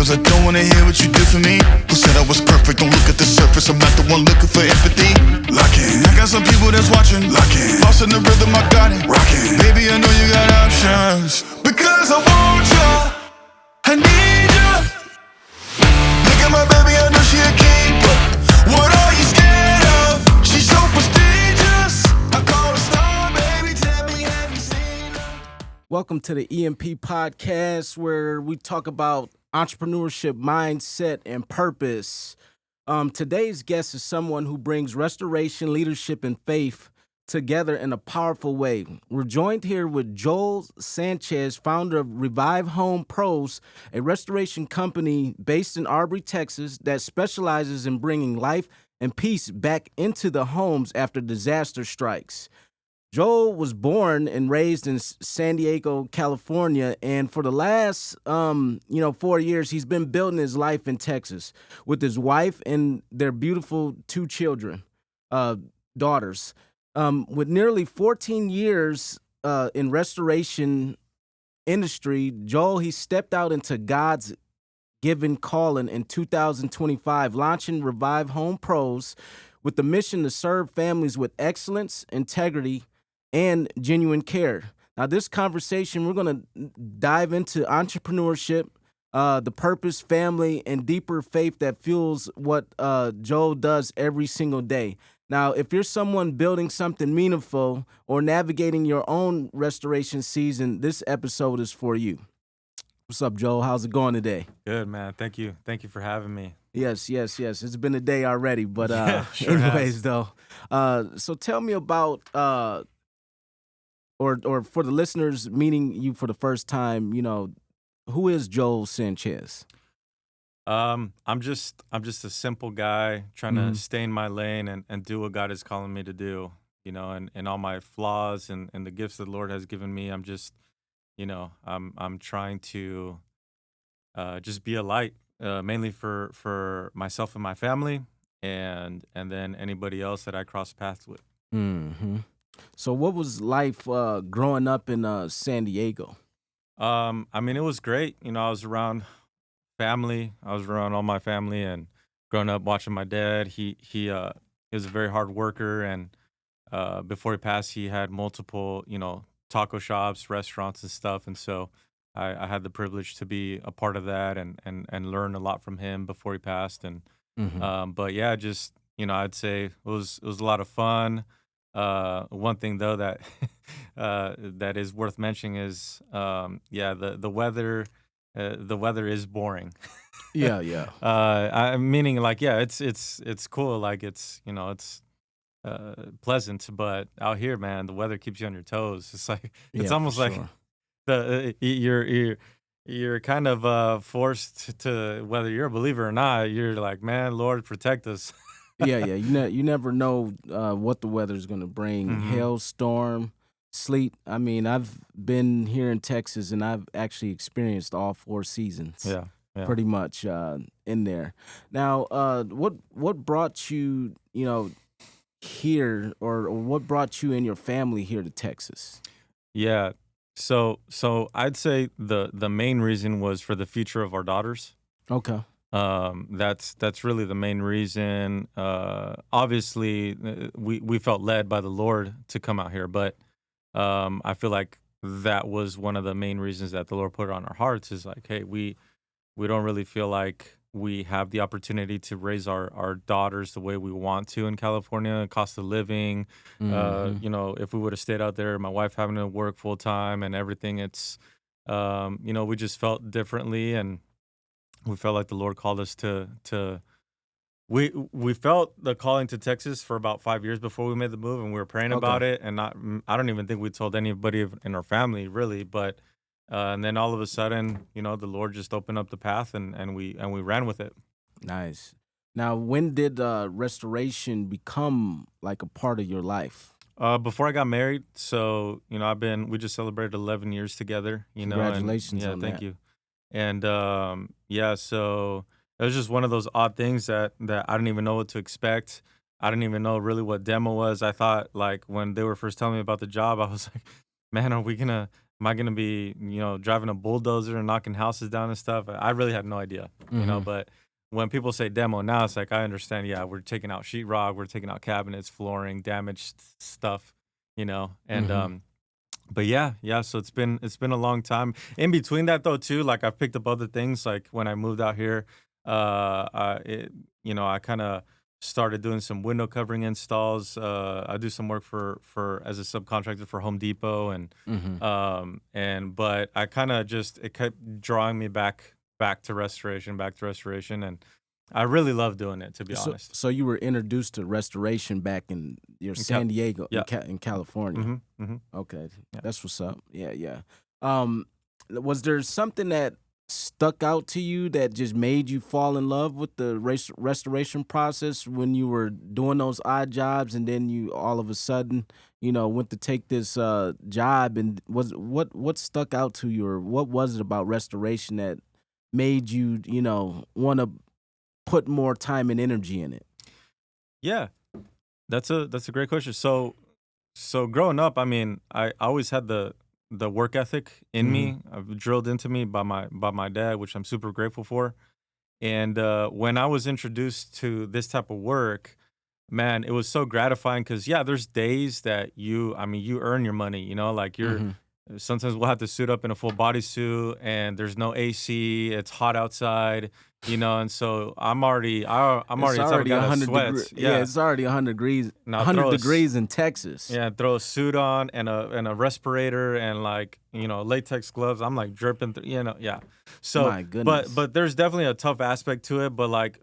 Cause I don't wanna hear what you did for me. Who said I was perfect? Don't look at the surface. I'm not the one looking for empathy. Locking. I got some people that's watching. Locking. Lost in the rhythm, I got it. Rocking. Baby, I know you got options. Because I want you. I need you. Look at my baby, I know she a keeper. What are you scared of? She's so prestigious. I call her star, baby. Tell me, have you seen her? Welcome to the EMP podcast, where we talk about entrepreneurship, mindset, and purpose. Today's guest is someone who brings restoration, leadership, and faith together in a powerful way. We're joined here with Joel Sanchez, founder of Revive Home Pros, a restoration company based in Aubrey, Texas, that specializes in bringing life and peace back into the homes after disaster strikes. Joel was born and raised in San Diego, California, and for the last 4 years, he's been building his life in Texas with his wife and their beautiful 2 children, daughters. With nearly 14 years in restoration industry, Joel, he stepped out into God's given calling in 2025, launching Revive Home Pros with the mission to serve families with excellence, integrity, and genuine care. Now, this conversation, we're going to dive into entrepreneurship, the purpose, family, and deeper faith that fuels what Joel does every single day. Now, if you're someone building something meaningful or navigating your own restoration season, this episode is for you. What's up, Joel? How's it going today? Good, man. Thank you. Thank you for having me. Yes. It's been a day already, but Sure anyways, has. though. So tell me about, or for the listeners meeting you for the first time, who is Joel Sanchez? I'm just a simple guy trying to stay in my lane and do what God is calling me to do, and all my flaws and the gifts that the Lord has given me. I'm just, I'm trying to just be a light, mainly for myself and my family, and then anybody else that I cross paths with. Mm-hmm. So what was life growing up in San Diego? It was great. I was around family. I was around all my family, and growing up watching my dad. He was a very hard worker, and before he passed, he had multiple taco shops, restaurants, and stuff. And so I had the privilege to be a part of that and learn a lot from him before he passed. And but yeah, just I'd say it was a lot of fun. One thing though that that is worth mentioning is the weather. The weather is boring. Yeah. Meaning it's cool, like it's pleasant, but out here, man, the weather keeps you on your toes. It's like it's almost like sure. you're kind of forced to, whether you're a believer or not, you're like, man, Lord, protect us. Yeah. You never know what the weather's going to bring. Hailstorm, sleet. I've been here in Texas, and I've actually experienced all 4 seasons. Yeah. Pretty much in there. Now, what brought you, here, or what brought you and your family here to Texas? Yeah. So I'd say the main reason was for the future of our daughters. Okay. That's really the main reason. Obviously, we felt led by the Lord to come out here, but I feel like that was one of the main reasons that the Lord put it on our hearts, is like, hey, we don't really feel like we have the opportunity to raise our daughters the way we want to in California. Cost of living, if we would have stayed out there, my wife having to work full time and everything, it's, we just felt differently, and we felt like the Lord called us to. We felt the calling to Texas for about 5 years before we made the move, and we were praying about it. And I don't even think we told anybody in our family really, but and then all of a sudden, the Lord just opened up the path, and we ran with it. Nice. Now, when did restoration become like a part of your life? Before I got married, so we just celebrated 11 years together. Congratulations on thank that. you. And so it was just one of those odd things that I didn't even know what to expect. I didn't even know really what demo was. I thought, like, when they were first telling me about the job, I was like, man, are we gonna Am I gonna be, driving a bulldozer and knocking houses down and stuff? I really had no idea, Hmm. but when people say demo now, it's like I understand, yeah, we're taking out sheetrock, we're taking out cabinets, flooring, damaged stuff, and Hmm. but yeah, so it's been a long time. In between that though too, like I've picked up other things. Like when I moved out here, I kind of started doing some window covering installs. I do some work for as a subcontractor for Home Depot, Hmm. but I kind of just it kept drawing me back to restoration, and I really love doing it, to be So, honest. so you were introduced to restoration back in your And Cap, San Diego yeah, in California. mm-hmm. Okay, Yeah. that's what's up. Yeah, yeah. Um, was there something that stuck out to you that just made you fall in love with the restoration process when you were doing those odd jobs, and then you all of a sudden, went to take this job, and was what stuck out to you, or what was it about restoration that made you, want to put more time and energy in it? Yeah, that's a great question. So growing up, I mean, I always had the work ethic in Hmm. me, drilled into me by my dad, which I'm super grateful for. And when I was introduced to this type of work, man, it was so gratifying because yeah, there's days that I mean, you earn your money, like Hmm. sometimes we'll have to suit up in a full bodysuit and there's no AC, it's hot outside, and so I'm It's already the type of already guy a that hundred degree. sweats. Yeah, Yeah. it's already 100 degrees. Now 100 degrees in Texas. yeah, throw a suit on and a respirator and like, latex gloves. I'm like dripping through, yeah. So, My but goodness. but there's definitely a tough aspect to it, but like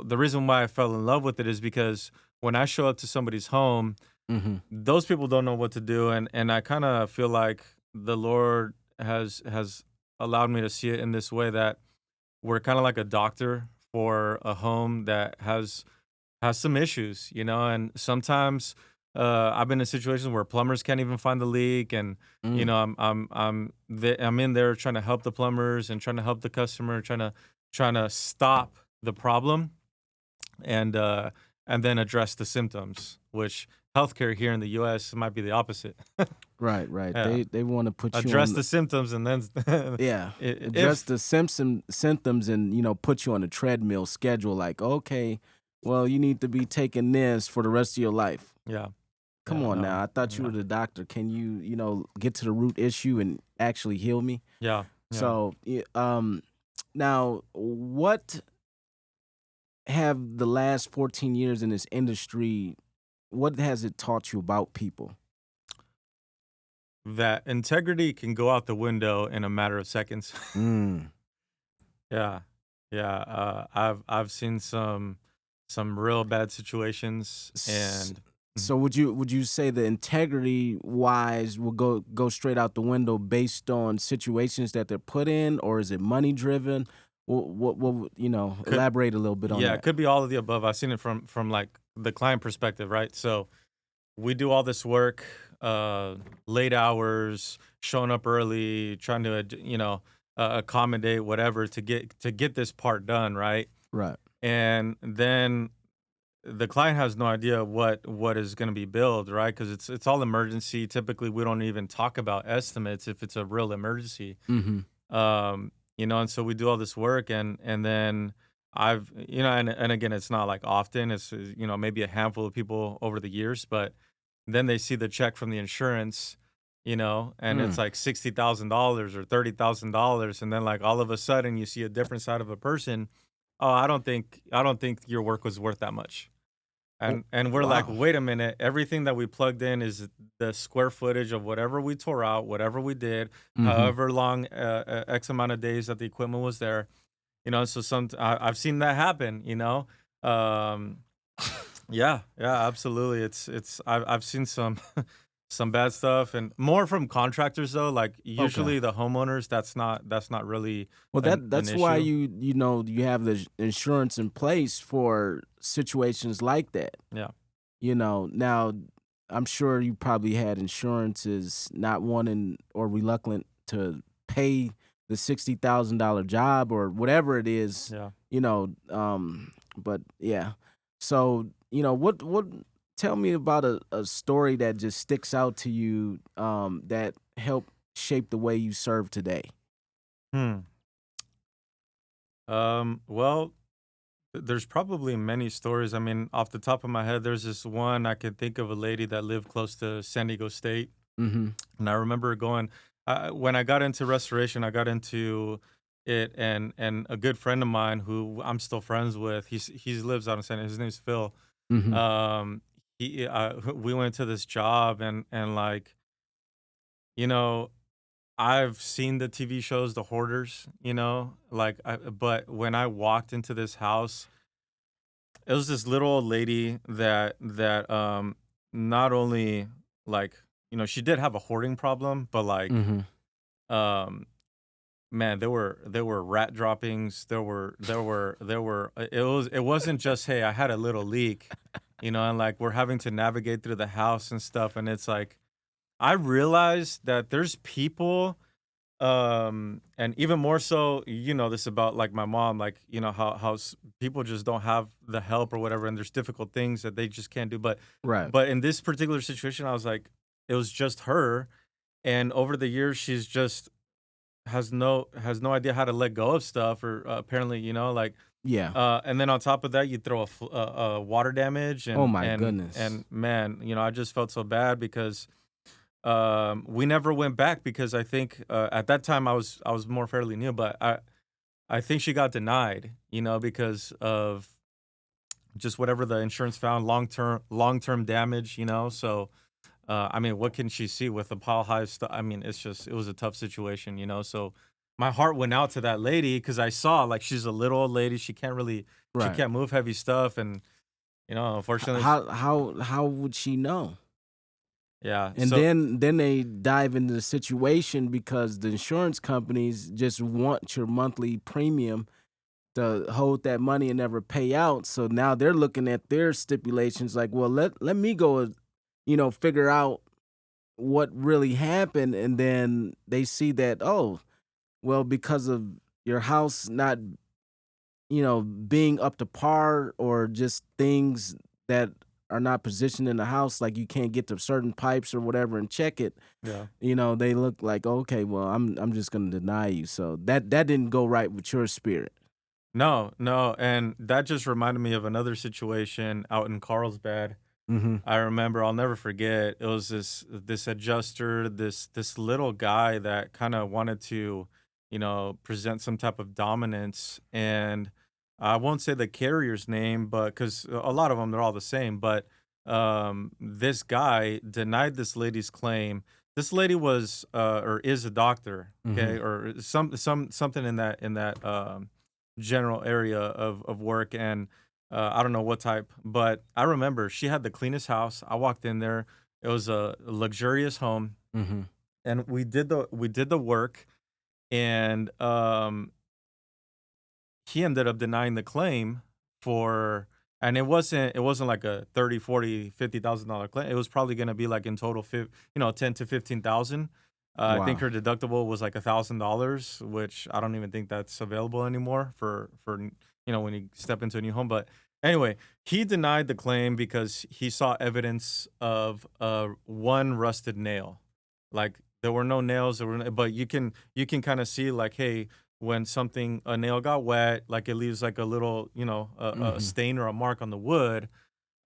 the reason why I fell in love with it is because when I show up to somebody's home, Hmm. those people don't know what to do, and I kind of feel like the Lord has allowed me to see it in this way that we're kind of like a doctor for a home that has some issues, and sometimes I've been in situations where plumbers can't even find the leak, and Mm. I'm in there trying to help the plumbers and trying to help the customer, trying to stop the problem, and uh, and then address the symptoms, which healthcare here in the U.S. might be the opposite. Right, right. Yeah, They want to put you address on. the symptoms and then Yeah, address if the symptoms, and put you on a treadmill schedule. Like, okay, well, you need to be taking this for the rest of your life. yeah, Come yeah, on no, now. I thought you were yeah, the doctor. Can you, get to the root issue and actually heal me? yeah, yeah. So, now, what have the last 14 years in this industry, what has it taught you about people? That integrity can go out the window in a matter of seconds. Mm. Yeah, yeah. I've seen some real bad situations, S- and mhm. So would you say the integrity wise will go straight out the window based on situations that they're put in, or is it money driven? Could Elaborate a little bit on yeah, it that. could be all of the above. I've seen it from like the client perspective, right? So we do all this work, late hours, showing up early, trying to accommodate whatever to get this part done, right? Right. And then the client has no idea what is going to be billed, right? Because it's all emergency. Typically, we don't even talk about estimates if it's a real emergency. Mm-hmm. And so we do all this work, and then and again, it's not like often. It's maybe a handful of people over the years, but then they see the check from the insurance, and it's Mm. like $60,000 or $30,000, and then like all of a sudden you see a different side of a person. Oh, I don't think your work was worth that much. Oh, And we're like, wow. "Wait a minute, everything that we plugged in is the square footage of whatever we tore out, whatever we did, Mm-hmm. however long, X amount of days that the equipment was there." So I've seen that happen, Um, yeah, yeah, absolutely. I've seen some some bad stuff and more from contractors though, like Okay. usually the homeowners, that's not really Well, an that's why issue. you have the insurance in place for situations like that. Yeah. Now I'm sure you probably had insurances not wanting or reluctant to pay the $60,000 job or whatever it is, Yeah. but yeah. So, what tell me about a story that just sticks out to you, that helped shaped the way you serve today? Hmm. Well, there's probably many stories. I mean, off the top of my head, there's this one I can think of, a lady that lived close to San Diego State. Mm-hmm. And I remember going, when I got into restoration, I got into it, and a good friend of mine who I'm still friends with, he lives out in San Diego. His name's Phil. Mm-hmm. Um, we went to this job, and like, you know, I've seen the TV shows, The Hoarders, like, but when I walked into this house, it was this little old lady that not only, like, she did have a hoarding problem, but like, Mm-hmm. um man, there were rat droppings, there were it wasn't just, hey, I had a little leak, and like we're having to navigate through the house and stuff, and it's like I realized that there's people, and even more so, this about like my mom, like, how people just don't have the help or whatever, and there's difficult things that they just can't do. But Right. but in this particular situation, I was like, it was just her, and over the years, she's just has no idea how to let go of stuff, or apparently, like, Yeah. and then on top of that, you throw a water damage, Oh and my and goodness. and man, I just felt so bad because we never went back, because I think at that time I was more fairly new, but I think she got denied, because of just whatever the insurance found, long term damage, So I mean, what can she see with the pile high stuff? I mean, it was a tough situation, So my heart went out to that lady, because I saw, like, she's a little old lady. She Right. can't move heavy stuff, and unfortunately, How would she know? yeah. And So then they dive into the situation because the insurance companies just want your monthly premium to hold that money and never pay out. So now they're looking at their stipulations like, well, let me go, figure out what really happened. And then they see that, oh, well, because of your house not, being up to par, or just things that are not positioned in the house, like you can't get to certain pipes or whatever and check it, yeah. they look like, okay, well, I'm just gonna deny you. So that didn't go right with your spirit. No, no, and that just reminded me of another situation out in Carlsbad. Mm-hmm. I remember, I'll never forget. It was this adjuster, this little guy that kind of wanted to, present some type of dominance, and I won't say the carrier's name, but because a lot of them, they're all the same. But this guy denied this lady's claim. This lady was or is a doctor, Mm-hmm. okay, or something in that general area of work, and I don't know what type, but I remember she had the cleanest house. I walked in there. It was a luxurious home, Mm-hmm. and we did the work, and he ended up denying the claim for, and it wasn't like a 30, 40, $50,000 claim. It was probably going to be like in total 10 to 15,000. I think Wow. her deductible was like $1,000, which I don't even think that's available anymore for when you step into a new home. But anyway, he denied the claim because he saw evidence of one rusted nail. Like, there were no nails, but you can kind of see, like, hey, when a nail got wet, like, it leaves like a little, a Mm-hmm. stain or a mark on the wood.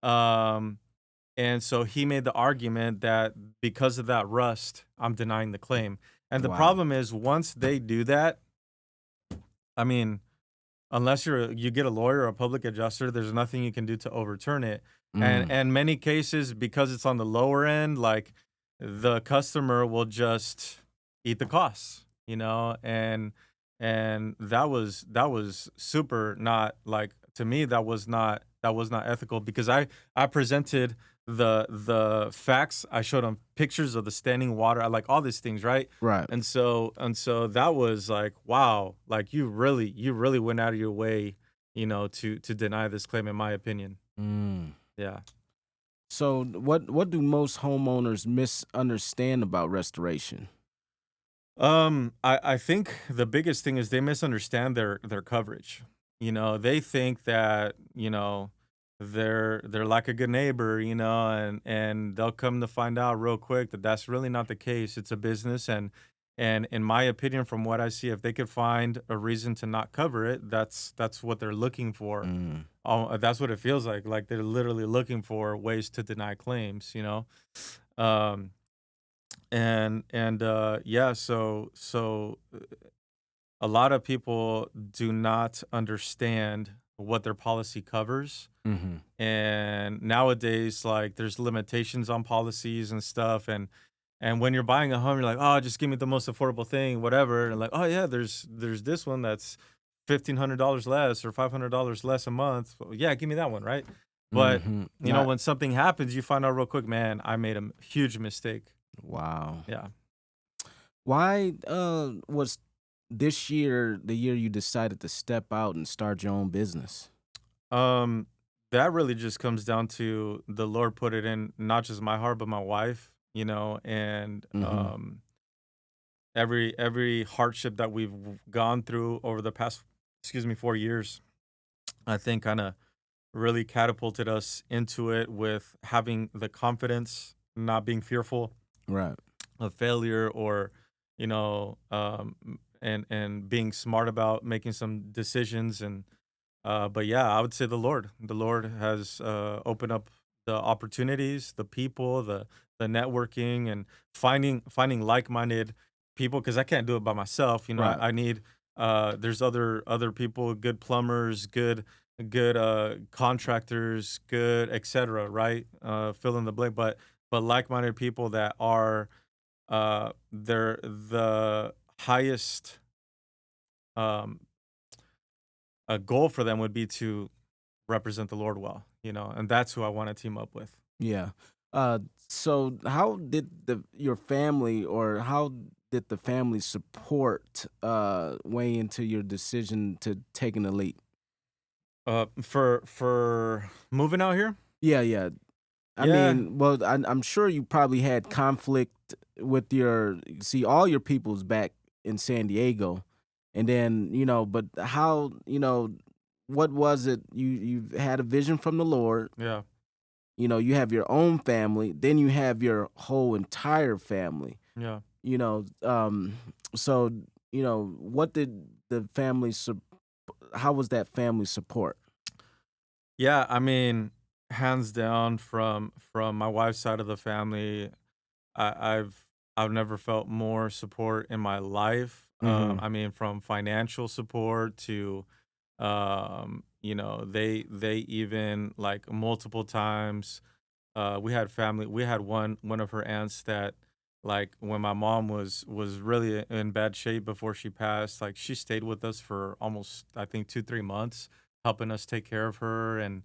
Um, and so he made the argument that because of that rust, I'm denying the claim. And the Wow. problem is, once they do that, I mean, unless you get a lawyer or a public adjuster, there's nothing you can do to overturn it. And Mm. and many cases, because it's on the lower end, like, the customer will just eat the costs, and that was super not, like, to me, that was not ethical, because I presented the facts. I showed them pictures of the standing water. I like all these things, right? Right. And so that was like, wow, like, you really went out of your way, to deny this claim, in my opinion. Mm. Yeah. So what do most homeowners misunderstand about restoration? I think the biggest thing is they misunderstand their coverage. They think that, they're like a good neighbor, and they'll come to find out real quick that that's really not the case. It's a business, and And in my opinion, from what I see, if they could find a reason to not cover it, that's what they're looking for. Mm. That's what it feels like. Like they're literally looking for ways to deny claims, you know? Um, yeah, so a lot of people do not understand what their policy covers. Mm-hmm. And nowadays, like there's limitations on policies and stuff. And when you're buying a home, you're like, oh, just give me the most affordable thing, whatever. And like, oh yeah, there's this one that's $1,500 less or $500 less a month. Well, yeah, give me that one, right? But Mm-hmm. when something happens, you find out real quick, man, I made a huge mistake. Wow. Yeah. Why was this year the year you decided to step out and start your own business? Um, that really just comes down to the Lord put it in not just my heart, but my wife, and Mm-hmm. every hardship that we've gone through over the past, 4 years, I think kind of really catapulted us into it with having the confidence, not being fearful Right. of failure or, and being smart about making some decisions. And but yeah, I would say the Lord has opened up the opportunities, the people, the networking, and finding like-minded people, because I can't do it by myself. Right. I need there's other people, good plumbers, good contractors, good etc. Right, fill in the blank, but like-minded people that are they're the highest um a goal for them would be to represent the Lord well, and that's who I want to team up with. Yeah. So how did your family, or how did the family support weigh into your decision to taking the leap? For moving out here, Yeah, yeah. I yeah, mean, well, I'm sure you probably had conflict with see, all your people's back in San Diego, and then but how what was it? You had a vision from the Lord. yeah, You have your own family, then you have your whole entire family. yeah, You know, um, so what did the family? How was that family support? yeah. I mean, hands down, from my wife's side of the family, I've never felt more support in my life. Hmm. I mean, from financial support to, they even like multiple times. We had one of her aunts that, like, when my mom was really in bad shape before she passed, like she stayed with us for almost, I think, 2-3 months, helping us take care of her. And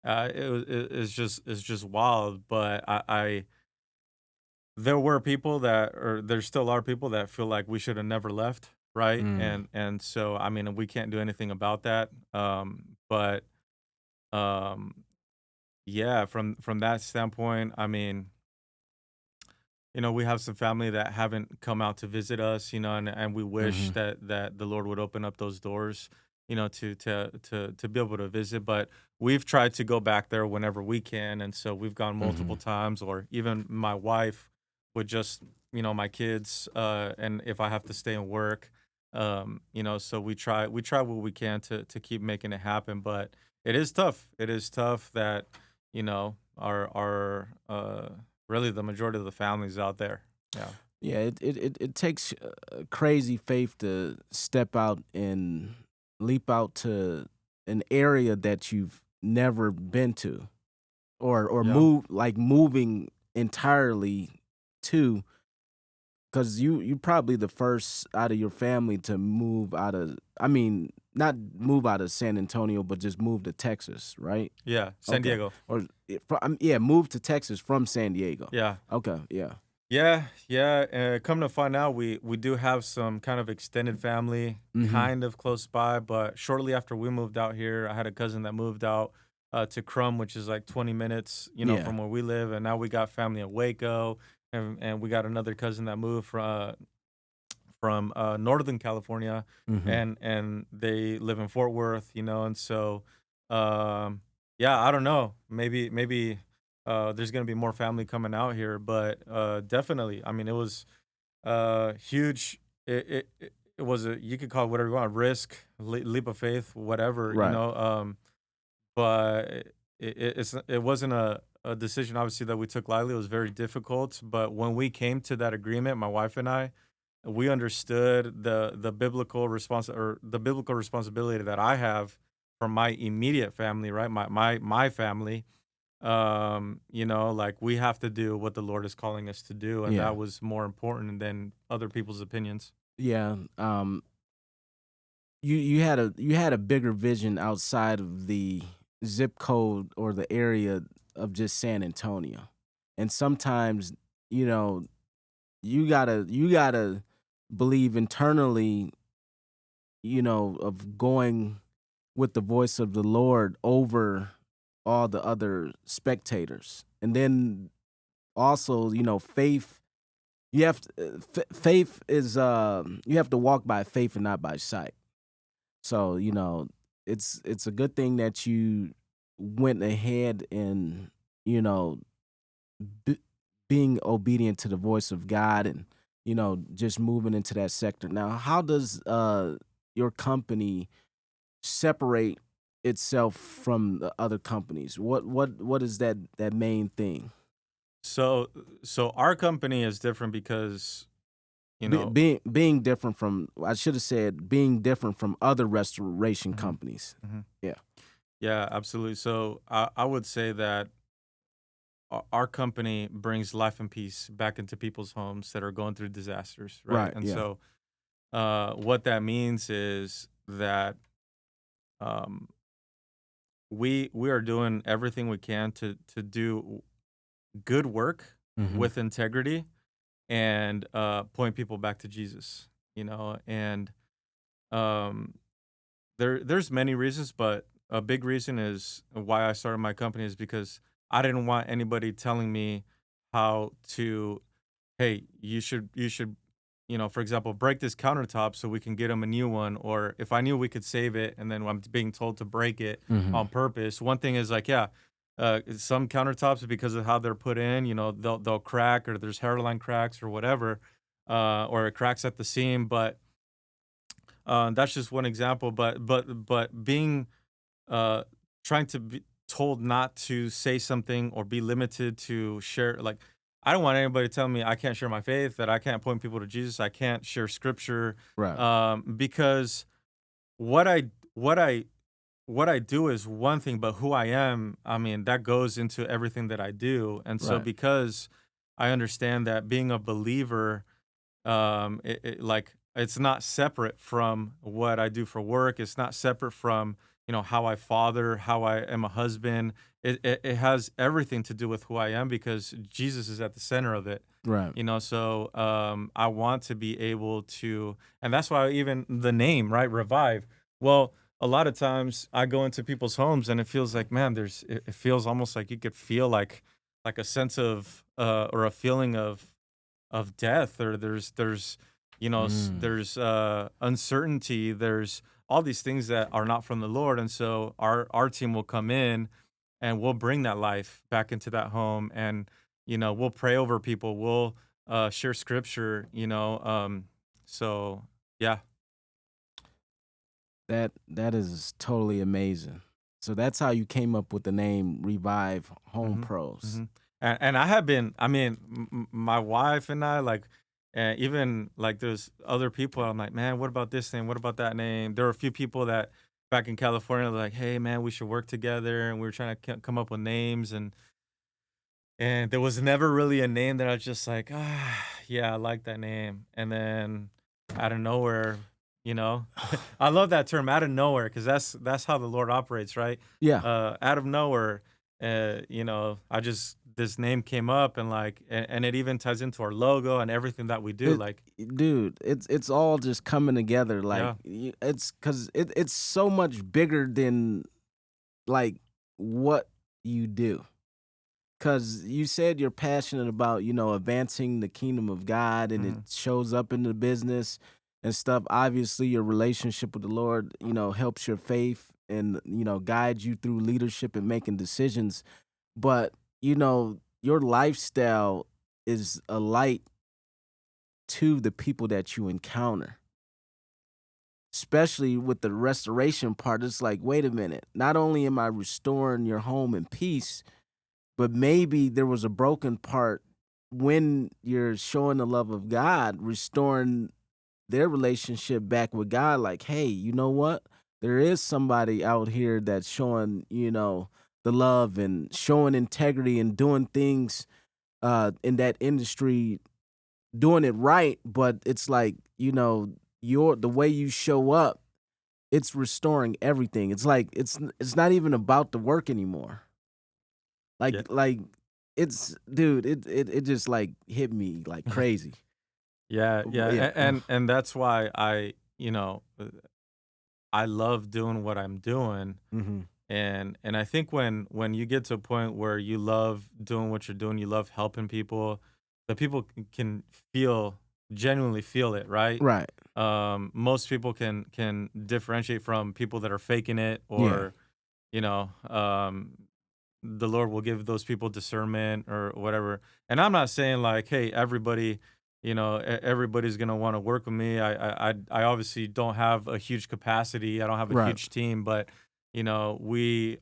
it's just wild. But I there were people that, or there still are people that feel like we should have never left, right? Mm. And so, I mean, we can't do anything about that. But um yeah, from that standpoint, I mean, we have some family that haven't come out to visit us, and we wish Hmm. that the Lord would open up those doors, to be able to visit. But we've tried to go back there whenever we can, and so we've gone multiple Hmm. times. Or even my wife would just, my kids, and if I have to stay and work, so we try what we can to keep making it happen. But it is tough. It is tough that, our really the majority of the families out there. Yeah. Yeah, it takes crazy faith to step out and leap out to an area that you've never been to, or Yeah. moving entirely to, because you probably the first out of your family to move out of, I mean, not move out of San Antonio, but just move to Texas, right? Yeah. San Okay. Diego. Or yeah, move to Texas from San Diego. Yeah. Okay, yeah. Yeah. Yeah. Come to find out, we do have some kind of extended family Mhm. kind of close by. But shortly after we moved out here, I had a cousin that moved out to Crum, which is like 20 minutes, Yeah. from where we live. And now we got family in Waco. And we got another cousin that moved from Northern California, Mhm. and they live in Fort Worth, and so, um, yeah, I don't know. Maybe there's gonna be more family coming out here, but definitely, I mean, Huge. It was a, you could call it whatever you want, risk, leap of faith, whatever, Right. but it wasn't a decision obviously that we took lightly. It was very difficult, but when we came to that agreement, my wife and I, we understood the biblical responsibility that I have from my immediate family, right? My family. Like we have to do what the Lord is calling us to do, and Yeah. that was more important than other people's opinions. Yeah. You had a bigger vision outside of the zip code or the area of just San Antonio. And sometimes, you know, you gotta believe internally, of going with the voice of the Lord over all the other spectators. And then also, faith, faith is you have to walk by faith and not by sight. So, it's a good thing that you went ahead and, you know, b- being obedient to the voice of God and, just moving into that sector. Now, how does your company separate itself from the other companies? What is that main thing? So, our company is different because you know. Being different from, I should have said, being different from other restoration Mhm, companies. mhm. Yeah. Yeah, absolutely. So I would say that our company brings life and peace back into people's homes that are going through disasters, right? Right. And Yeah. so, what that means is that um, we are doing everything we can to do good work Hmm. with integrity and point people back to Jesus. And um, there's many reasons, but a big reason is why I started my company is because I didn't want anybody telling me how to, hey, you should, for example, break this countertop so we can get them a new one. Or if I knew we could save it and then I'm being told to break it Hmm. on purpose. One thing is like, yeah, some countertops, because of how they're put in, they'll crack, or there's hairline cracks or whatever, or it cracks at the seam. But that's just one example. But being uh, trying to be told not to say something or be limited to share, like, I don't want anybody telling me I can't share my faith, that I can't point people to Jesus, I can't share scripture, Right. because what I what I what I do is one thing, but who I am, I mean, that goes into everything that I do. And so Right. because I understand that being a believer, like, it's not separate from what I do for work. It's not separate from, how I father, how I am a husband. It has everything to do with who I am, because Jesus is at the center of it. Right. So I want to be able to, and that's why even the name, right? Revive. Well, a lot of times I go into people's homes and it feels like, man, it feels almost like you could feel like a sense of, or a feeling of death, or there's Mm. there's uncertainty, there's all these things that are not from the Lord. And so our team will come in and we'll bring that life back into that home, and we'll pray over people, we'll share scripture, so yeah. That is totally amazing. So that's how you came up with the name Revive Home Hmm. Pros. Hmm. And I have been, I mean, my wife and I, like, even like there's other people. I'm like, man, what about this name? What about that name? There were a few people that back in California were like, hey, man, we should work together, and we were trying to come up with names, and there was never really a name that I was just like, yeah, I like that name. And then out of nowhere, you know, I love that term, out of nowhere, because that's how the Lord operates, right? Yeah. Out of nowhere, I just, this name came up, and like, and it even ties into our logo and everything that we do. It, Like, dude, it's all just coming together. Like yeah. it's because it's so much bigger than like what you do. Because you said you're passionate about, advancing the kingdom of God, and it Hmm. shows up in the business and stuff. Obviously, your relationship with the Lord, helps your faith and, guides you through leadership and making decisions. But, your lifestyle is a light to the people that you encounter. Especially with the restoration part, it's like, wait a minute, not only am I restoring your home in peace, but maybe there was a broken part when you're showing the love of God, restoring their relationship back with God. Like, hey, you know what? There is somebody out here that's showing, the love and showing integrity and doing things in that industry, doing it right. But it's like, the way you show up, it's restoring everything. It's like it's not even about the work anymore. Like Yeah. like it's dude, it just like hit me like crazy. Yeah, yeah, Yeah. and that's why I love doing what I'm doing, Hmm. and I think when you get to a point where you love doing what you're doing, you love helping people, the people can genuinely feel it, right? Right. Most people can differentiate from people that are faking it, Yeah. or you know, the Lord will give those people discernment or whatever. And I'm not saying like, hey, everybody, everybody's gonna want to work with me. I obviously don't have a huge capacity. I don't have a Right. huge team, but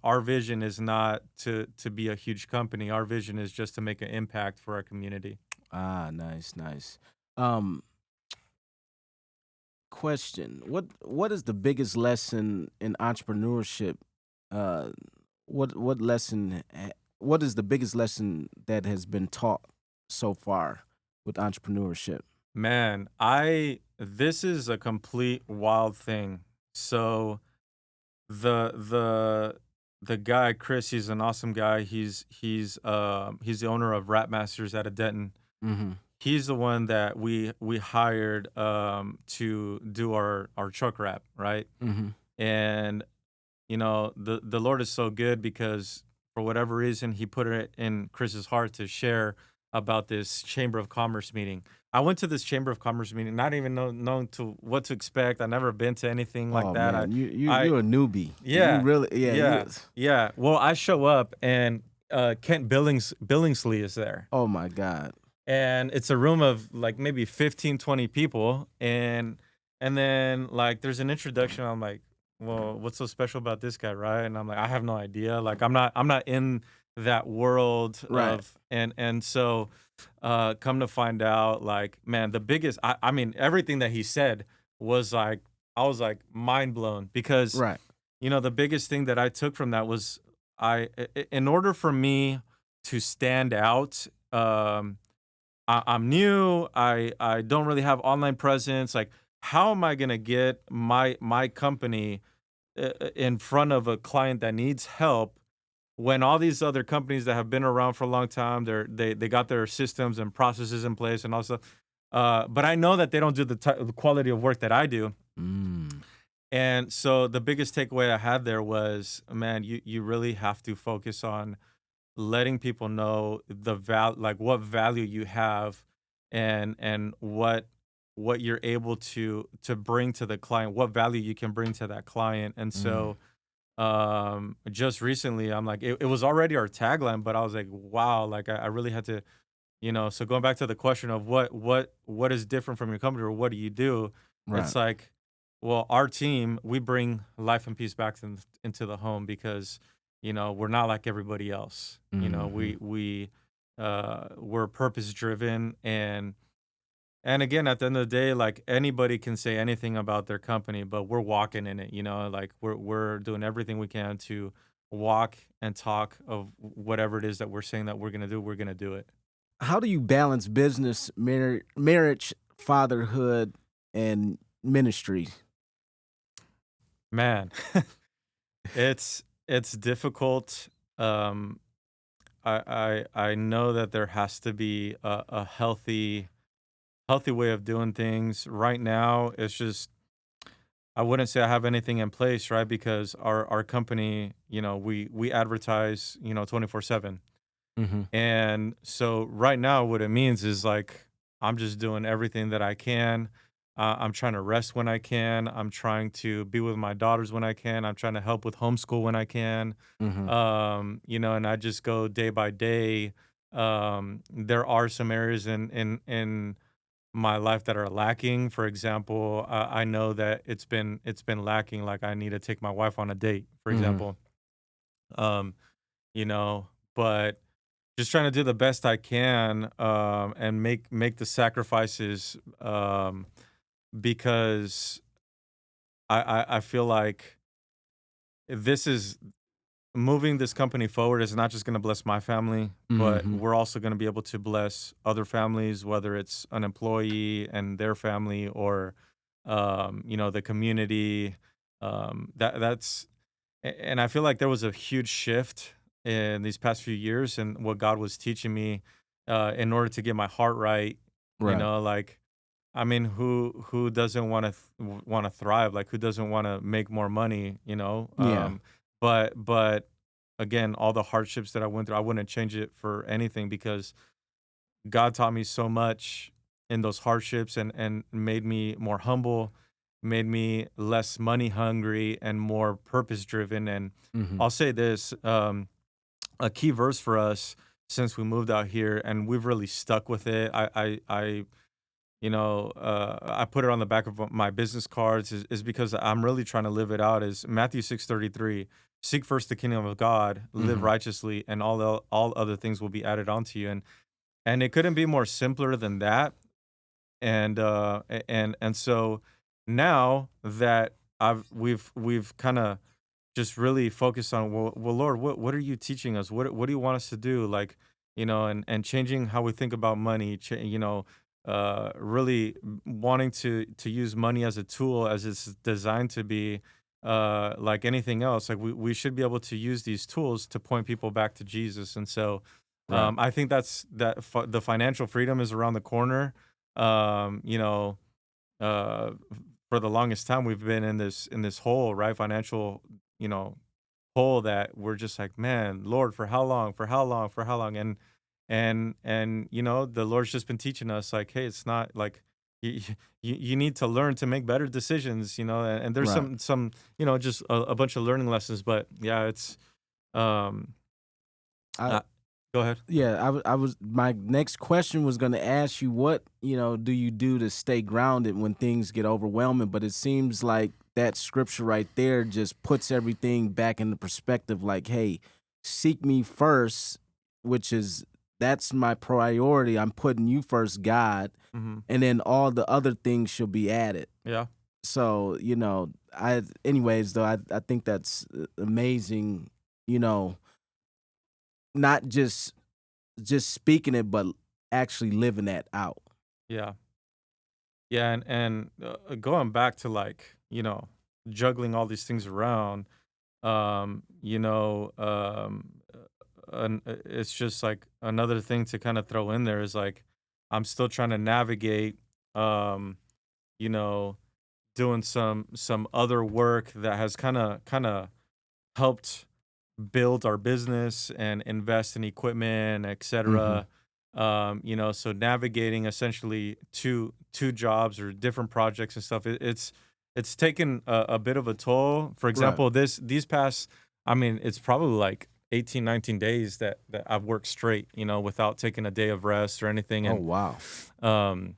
our vision is not to be a huge company. Our vision is just to make an impact for our community. Ah, nice, nice. Um, Question: What is the biggest lesson in entrepreneurship? Uh, what lesson? What is the biggest lesson that has been taught so far with entrepreneurship? Man, this is a complete wild thing. So the the the guy Chris, he's an awesome guy. He's the owner of Rap Masters out of Denton. Mm-hmm. He's the one that we hired to do our truck wrap, right? Mm-hmm. And the Lord is so good because for whatever reason he put it in Chris's heart to share about this Chamber of Commerce meeting. I went to this Chamber of Commerce meeting, not even knowing to what to expect. I never been to anything like Oh that. man, I you're a newbie. You yeah, really, yeah. yeah, yeah. Well, I show up and Kent Billingsley is there. Oh my God. And it's a room of like maybe 15, 20 people, and then like there's an introduction. I'm like, well, what's so special about this guy, right? And I'm like, I have no idea. Like I'm not in that world Right. of, and so come to find out, like, man, the biggest, I mean, everything that he said was like, I was like mind blown because Right. the biggest thing that I took from that was in order for me to stand out, I'm new. I don't really have online presence. Like, how am I gonna get my company in front of a client that needs help when all these other companies that have been around for a long time, they got their systems and processes in place and also, but I know that they don't do the quality of work that I do. Mm. And so the biggest takeaway I had there was, man, you really have to focus on letting people know like what value you have, and what you're able to bring to the client, what value you can bring to that client. And Mm. so just recently I'm like, it was already our tagline, but I was like, wow, like I really had to, so going back to the question of what is different from your company or what do you do, Right. it's like, well, our team, we bring life and peace back into the home because we're not like everybody else. Hmm. We're purpose driven, and again, at the end of the day, like anybody can say anything about their company, but we're walking in it. Like we're doing everything we can to walk and talk of whatever it is that we're saying that we're gonna do. We're gonna do it. How do you balance business, marriage, fatherhood, and ministry? Man, it's difficult. Um, I know that there has to be a healthy way of doing things. Right now, it's just, I wouldn't say I have anything in place, right? Because our company, we advertise, 24/7. Hmm. And so right now, what it means is like I'm just doing everything that I can. I'm trying to rest when I can. I'm trying to be with my daughters when I can. I'm trying to help with homeschool when I can. Hmm. And I just go day by day. There are some areas in my life that are lacking. For example, I know that it's been lacking. Like I need to take my wife on a date, for Hmm. example. Um, you know, but just trying to do the best I can, and make the sacrifices, because I feel like this is moving this company forward is not just going to bless my family, but Hmm. we're also going to be able to bless other families, whether it's an employee and their family, or the community. That's and I feel like there was a huge shift in these past few years and what God was teaching me, in order to get my heart right. Right. Like, I mean, who doesn't want to want to thrive? Like, who doesn't want to make more money? Yeah. But again, all the hardships that I went through, I wouldn't change it for anything, because God taught me so much in those hardships, and made me more humble, made me less money hungry and more purpose driven. And Hmm. I'll say this, a key verse for us since we moved out here, and we've really stuck with it. I put it on the back of my business cards, is because I'm really trying to live it out. Is Matthew 6:33: Seek first the kingdom of God, live Hmm. righteously, and all other things will be added onto you. And it couldn't be more simpler than that. And so now that we've kind of just really focus on, well, Lord, what are you teaching us? What do you want us to do? Like, and changing how we think about money. Really wanting to use money as a tool, as it's designed to be. Like anything else, like we should be able to use these tools to point people back to Jesus. And so, Right. I think the financial freedom is around the corner. Um, you know, uh, for the longest time we've been in this hole, right? Financial, you know, hole that we're just like, man, Lord, for how long? For how long? For how long? And the Lord's just been teaching us, like, hey, it's not like you you need to learn to make better decisions, and there's Right. some just a bunch of learning lessons. But yeah, it's um I uh, go ahead. Yeah, I was my next question was going to ask you what, do you do to stay grounded when things get overwhelming, but it seems like that scripture right there just puts everything back into perspective like, hey, seek me first, which is that's my priority. I'm putting you first, God, Hmm. and then all the other things shall be added. Yeah. So, I anyways though I think that's amazing, you know, not just speaking it, but actually living that out. Yeah. Yeah, and going back to, like, juggling all these things around, it's just like another thing to kind of throw in there is like I'm still trying to navigate, um, you know, doing some other work that has kind of helped build our business and invest in equipment, Mhm. etc. So navigating essentially two jobs or different projects and stuff, it's taken a bit of a toll. For Right. example, these past, I mean, it's probably like 18, 19 days that I've worked straight, without taking a day of rest or anything. Oh, And wow. um,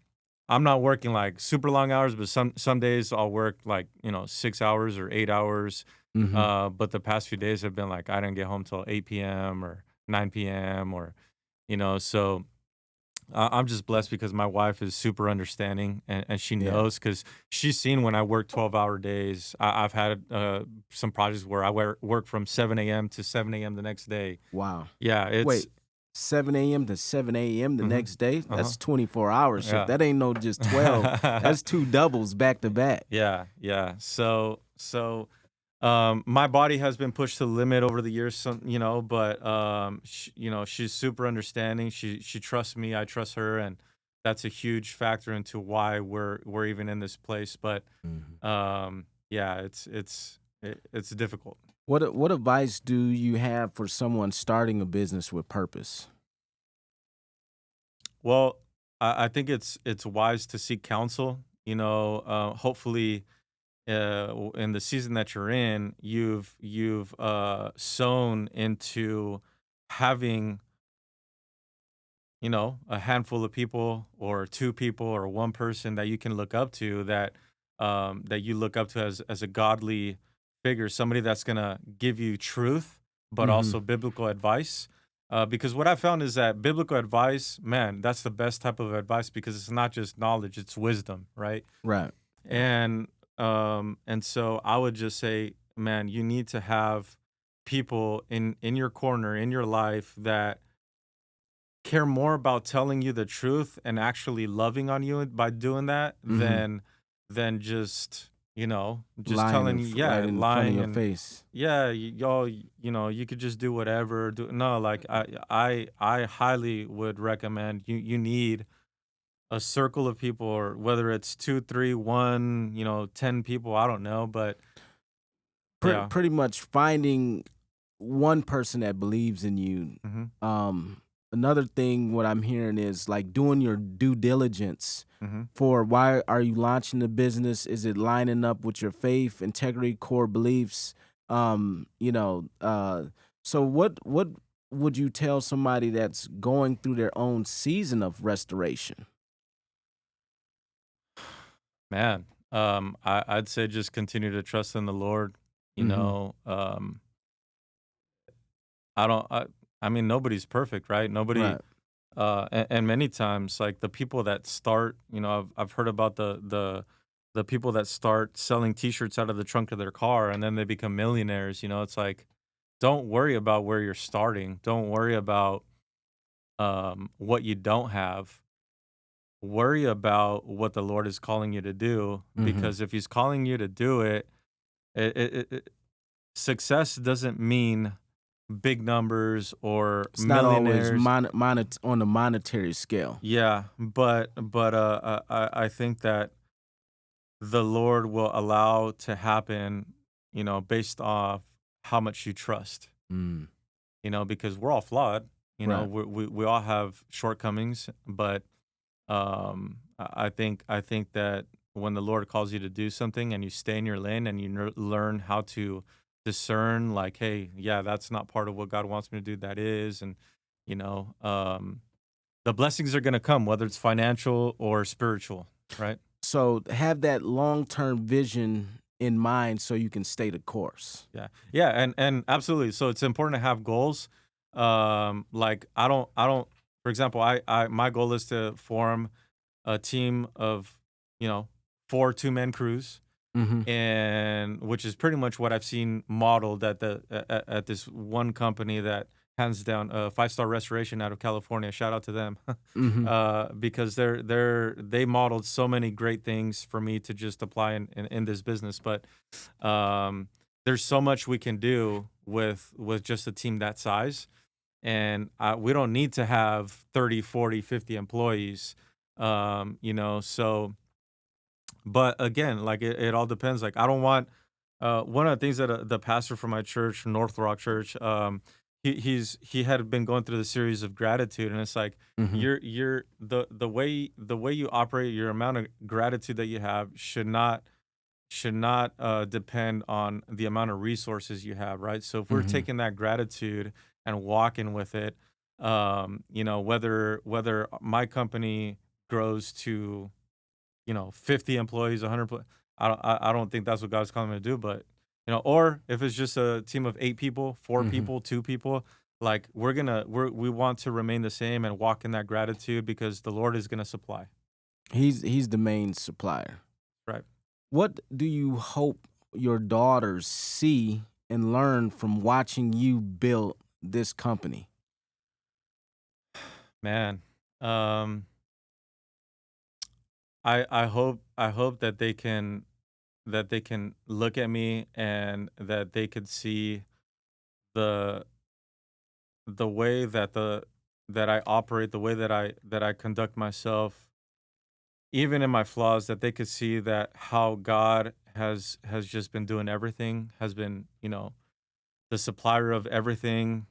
I'm not working like super long hours, but some days I'll work like 6 hours or 8 hours. Mhm. But the past few days have been like I didn't get home till 8 p.m. or 9 p.m. or so I'm just blessed because my wife is super understanding, and she Yeah. knows because she's seen when I work 12-hour days. I've had some projects where I work from 7 a.m. to 7 a.m. the next day. Wow. Yeah, it's. Wait, 7 a.m. to 7 a.m. the Hmm. next day? Uh-huh. That's 24-hour shift. Yeah. That ain't no just 12. That's two doubles back to back. Yeah, yeah. So, my body has been pushed to the limit over the years, but she's super understanding. She trusts me, I trust her, and that's a huge factor into why we're even in this place. But Mhm. yeah, it's difficult. What advice do you have for someone starting a business with purpose? Well, I think it's wise to seek counsel. Hopefully, in the season that you're in, you've sown into having a handful of people or two people or one person that you can look up to, that you look up to as a godly figure, somebody that's gonna give you truth, but Hmm. also biblical advice. Because what I found is that biblical advice, man, that's the best type of advice because it's not just knowledge, it's wisdom, right? Right. And and so I would just say, man, you need to have people in your corner, in your life that care more about telling you the truth and actually loving on you by doing that Hmm. than just Lying telling you, right yeah, in front of lying your and face. yeah, y'all, you could just do whatever. No, like I highly would recommend you need a circle of people, or whether it's two, three, one, 10 people, I don't know, but yeah. Pretty much finding one person that believes in you. Hmm. Um, Another thing, what I'm hearing is like doing your due diligence Hmm. for why are you launching the business? Is it lining up with your faith, integrity, core beliefs? Um, you know, uh, so what would you tell somebody that's going through their own season of restoration? Man, I'd say just continue to trust in the Lord. You Hmm. know, I don't. I mean, nobody's perfect, right? Nobody. Right. And many times, like the people that start, I've heard about the people that start selling T-shirts out of the trunk of their car, and then they become millionaires. It's like, don't worry about where you're starting. Don't worry about what you don't have. Worry about what the Lord is calling you to do, Hmm. because if He's calling you to do it, it success doesn't mean big numbers or It's not always millionaires. on the monetary scale. Yeah, but I think that the Lord will allow to happen, based off how much you trust. Mm. Because we're all flawed. Right. We all have shortcomings, but I think that when the Lord calls you to do something and you stay in your lane and you learn how to discern, like, hey, yeah, that's not part of what God wants me to do. That is, and you know, um, the blessings are going to come, whether it's financial or spiritual, right? So have that long-term vision in mind so you can stay the course. Yeah, yeah, and absolutely. So it's important to have goals. Like I don't. For example, my goal is to form a team of, you know, 4 two-man crews, Mhm. and which is pretty much what I've seen modeled at this one company that hands down a five-star restoration out of California. Shout out to them. Mhm. Because they modeled so many great things for me to just apply in this business. But um, there's so much we can do with just a team that size, and we don't need to have 30, 40, 50 employees. So, but again, like it all depends. Like I don't want one of the things that the pastor from my church, North Rock Church, he had been going through the series of gratitude, and it's like Mhm. you're the way you operate, your amount of gratitude that you have should not depend on the amount of resources you have, right? So if we're Mhm. taking that gratitude and walking with it, whether my company grows to 50 employees, 100 I don't think that's what God's calling me to do, but or if it's just a team of 8 people, four Mhm. people, 2 people, like we want to remain the same and walk in that gratitude because the Lord is gonna supply, He's the main supplier. right? What do you hope your daughters see and learn from watching you build this company? Man, um, I hope that they can look at me and that they could see the the way that I operate, the way that I conduct myself, even in my flaws, that they could see that how God has just been doing everything, has been, the supplier of everything,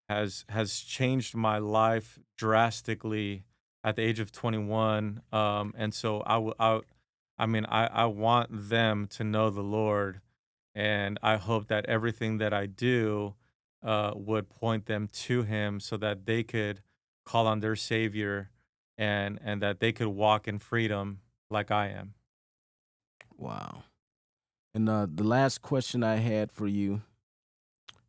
has changed my life drastically at the age of 21. And so I mean, I want them to know the Lord, and I hope that everything that I do would point them to Him, so that they could call on their Savior, and that they could walk in freedom like I am. Wow. And the last question I had for you,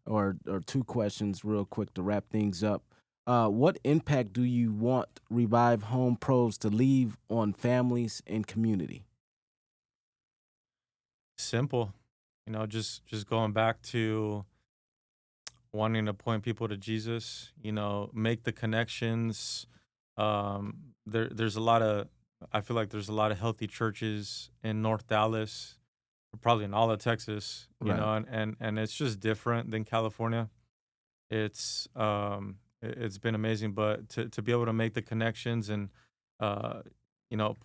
or two questions real quick to wrap things up. What impact do you want Revive Home Pros to leave on families and community? Simple, just going back to wanting to point people to Jesus, make the connections. There's a lot of, I feel like there's a lot of healthy churches in North Dallas, probably in all of Texas, Right. and it's just different than California. It's been amazing, but to be able to make the connections and uh,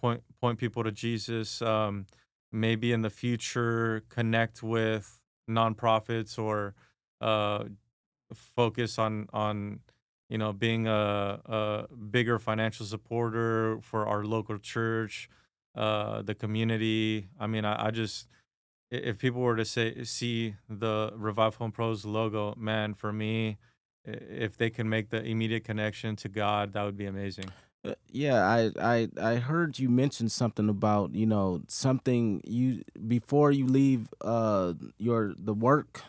point people to Jesus, maybe in the future connect with nonprofits or uh, focus on being a bigger financial supporter for our local church, the community. I mean, I just if people were to see the Revive Home Pros logo, man, for me, if they can make the immediate connection to God, that would be amazing. Yeah, I heard you mention something about, something you before you leave the work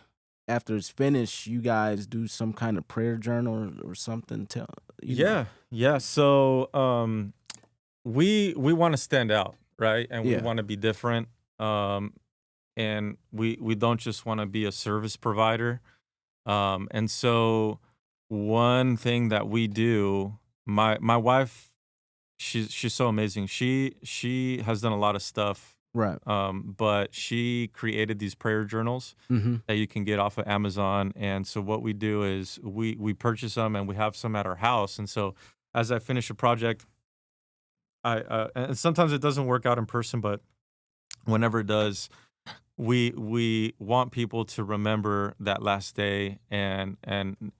after it's finished, you guys do some kind of prayer journal or something. Tell you know. Yeah. So we want to stand out, right? And we Yeah. want to be different. Um, and we don't just want to be a service provider. And so one thing that we do, my wife, she's so amazing. She has done a lot of stuff. Right. But she created these prayer journals Mm-hmm. that you can get off of Amazon. And so what we do is we purchase them and we have some at our house. And so as I finish a project, and sometimes it doesn't work out in person, but whenever it does, we want people to remember that last day and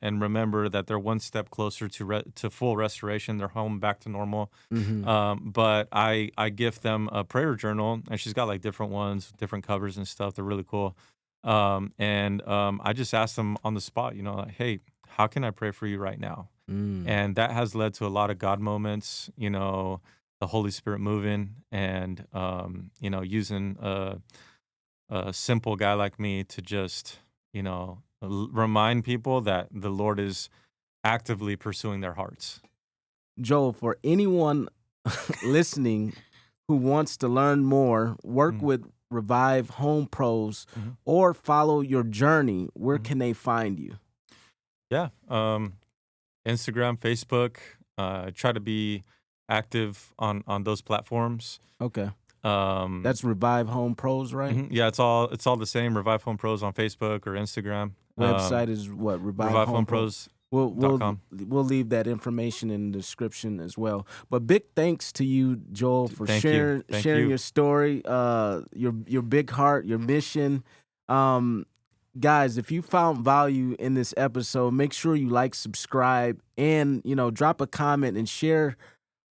remember that they're one step closer to full restoration, their home back to normal. Mm-hmm. But I gift them a prayer journal, and she's got like different ones, different covers and stuff. They're really cool. I just asked them on the spot, like, hey, how can I pray for you right now? Mm. And that has led to a lot of God moments, the Holy Spirit moving, and using a simple guy like me to just, remind people that the Lord is actively pursuing their hearts. Joel, for anyone listening who wants to learn more, work Mhm. with Revive Home Pros, Mhm. or follow your journey, where Mhm. can they find you? Yeah. Instagram, Facebook, try to be active on those platforms. Okay. Um, That's Revive Home Pros, right? yeah, it's all the same. Revive Home Pros on Facebook or Instagram. Website is what? Revive Home Pros. ReviveHomePros.com. We'll leave that information in the description as well. But big thanks to you, Joel, for Thank you. Thank sharing you. your story, your big heart, your mission. Guys, if you found value in this episode, make sure you like, subscribe, and drop a comment and share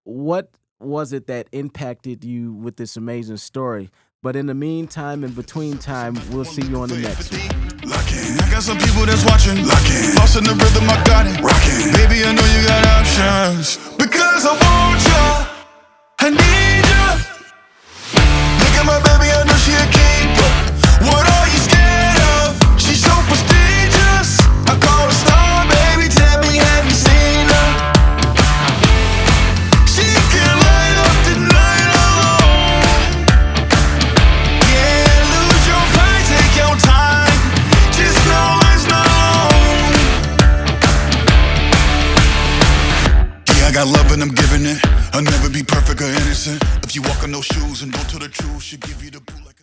what was it that impacted you with this amazing story. But in the meantime, in between time, we'll see you on the next one. I got some people that's watching. Lost in the rhythm, I got it. Rockin'. Baby, I know you got options. Because I want you, I need you. Look at my baby, I know she a keeper. What are you scared of? She's so prestigious. I call her star, baby. Tell me, have you seen her? She can light up the night alone. Yeah, lose your pride, take your time. Just know it's not long. Yeah, I got love and I'm giving it. I'll never be perfect or innocent. If you walk in those shoes and don't tell the truth, she'll give you the boot like